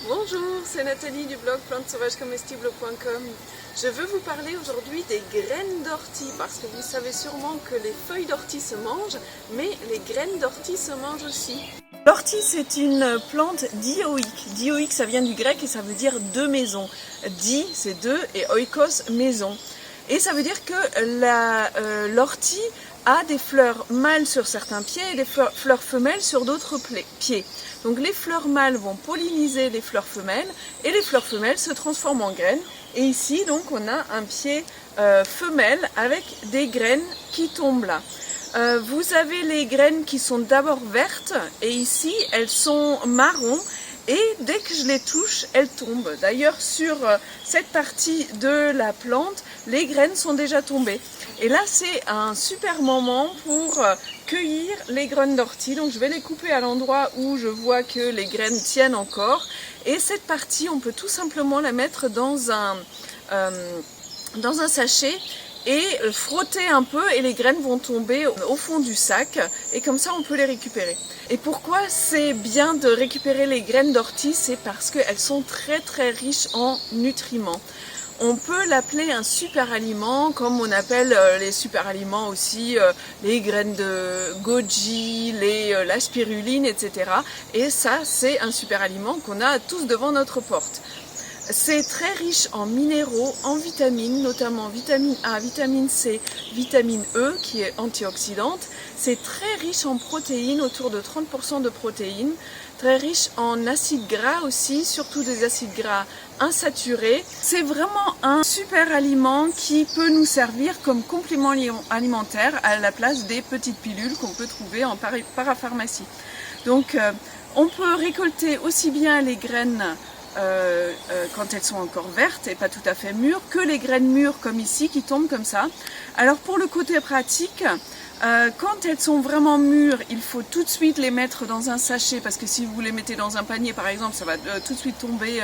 Bonjour, c'est Nathalie du blog plantesauvagescomestibles.com. Je veux vous parler aujourd'hui des graines d'ortie parce que vous savez sûrement que les feuilles d'ortie se mangent, mais les graines d'ortie se mangent aussi. L'ortie, c'est une plante dioïque. Dioïque, ça vient du grec et ça veut dire deux maisons. Di, c'est deux, et oikos, maison. Et ça veut dire que l'ortie a des fleurs mâles sur certains pieds et des fleurs femelles sur d'autres pieds. Donc les fleurs mâles vont polliniser les fleurs femelles et les fleurs femelles se transforment en graines. Et ici, donc, on a un pied femelle avec des graines qui tombent là. Vous avez les graines qui sont d'abord vertes et ici, elles sont marron. Et dès que je les touche, elles tombent. D'ailleurs, sur cette partie de la plante, les graines sont déjà tombées. Et là, c'est un super moment pour cueillir les graines d'ortie. Donc, je vais les couper à l'endroit où je vois que les graines tiennent encore. Et cette partie, on peut tout simplement la mettre dans un sachet et frotter un peu et les graines vont tomber au fond du sac et comme ça on peut les récupérer. Et pourquoi c'est bien de récupérer les graines d'ortie? C'est parce qu'elles sont très très riches en nutriments. On peut l'appeler un super aliment, comme on appelle les super aliments aussi les graines de goji, la spiruline, etc. Et ça, c'est un super aliment qu'on a tous devant notre porte. C'est très riche en minéraux, en vitamines, notamment vitamine A, vitamine C, vitamine E qui est antioxydante. C'est très riche en protéines, autour de 30% de protéines. Très riche en acides gras aussi, surtout des acides gras insaturés. C'est vraiment un super aliment qui peut nous servir comme complément alimentaire à la place des petites pilules qu'on peut trouver en parapharmacie. Donc on peut récolter aussi bien les graines quand elles sont encore vertes et pas tout à fait mûres, que les graines mûres comme ici qui tombent comme ça. Alors pour le côté pratique, quand elles sont vraiment mûres, il faut tout de suite les mettre dans un sachet parce que si vous les mettez dans un panier par exemple, ça va tout de suite tomber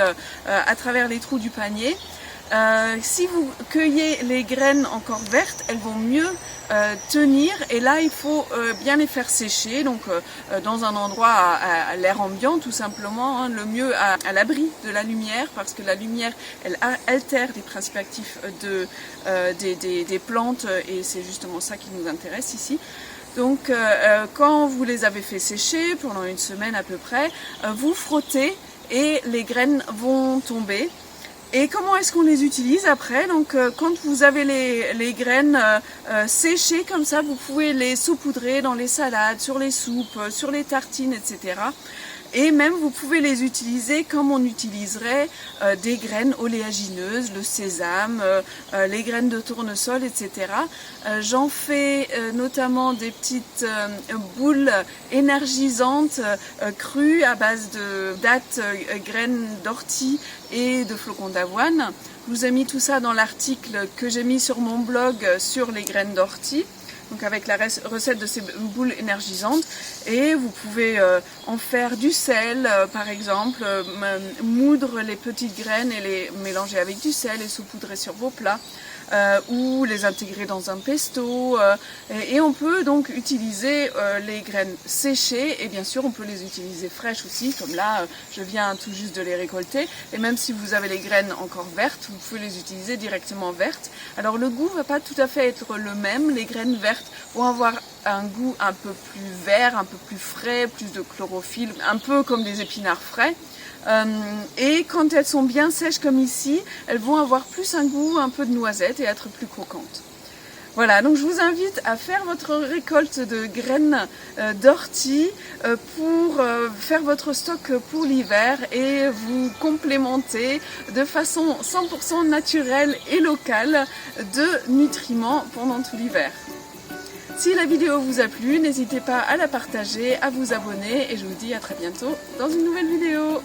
à travers les trous du panier. Si vous cueillez les graines encore vertes, elles vont mieux tenir et là il faut bien les faire sécher, donc dans un endroit à l'air ambiant tout simplement, hein, le mieux à l'abri de la lumière parce que la lumière elle altère les principes actifs des plantes et c'est justement ça qui nous intéresse ici. Donc quand vous les avez fait sécher pendant une semaine à peu près, vous frottez et les graines vont tomber. Et comment est-ce qu'on les utilise après? Donc quand vous avez les graines séchées comme ça, vous pouvez les saupoudrer dans les salades, sur les soupes, sur les tartines, etc. Et même vous pouvez les utiliser comme on utiliserait des graines oléagineuses, le sésame, les graines de tournesol, etc. J'en fais notamment des petites boules énergisantes crues à base de dattes, graines d'ortie et de flocons d'avoine. Je vous ai mis tout ça dans l'article que j'ai mis sur mon blog sur les graines d'ortie. Donc avec la recette de ces boules énergisantes et vous pouvez en faire du sel par exemple, moudre les petites graines et les mélanger avec du sel et saupoudrer sur vos plats ou les intégrer dans un pesto et on peut donc utiliser les graines séchées et bien sûr on peut les utiliser fraîches aussi comme là je viens tout juste de les récolter et même si vous avez les graines encore vertes vous pouvez les utiliser directement vertes. Alors le goût va pas tout à fait être le même, les graines vertes vont avoir un goût un peu plus vert, un peu plus frais, plus de chlorophylle, un peu comme des épinards frais. Et quand elles sont bien sèches comme ici, elles vont avoir plus un goût un peu de noisette et être plus croquantes. Voilà, donc je vous invite à faire votre récolte de graines d'ortie pour faire votre stock pour l'hiver et vous complémenter de façon 100% naturelle et locale de nutriments pendant tout l'hiver. Si la vidéo vous a plu, n'hésitez pas à la partager, à vous abonner et je vous dis à très bientôt dans une nouvelle vidéo.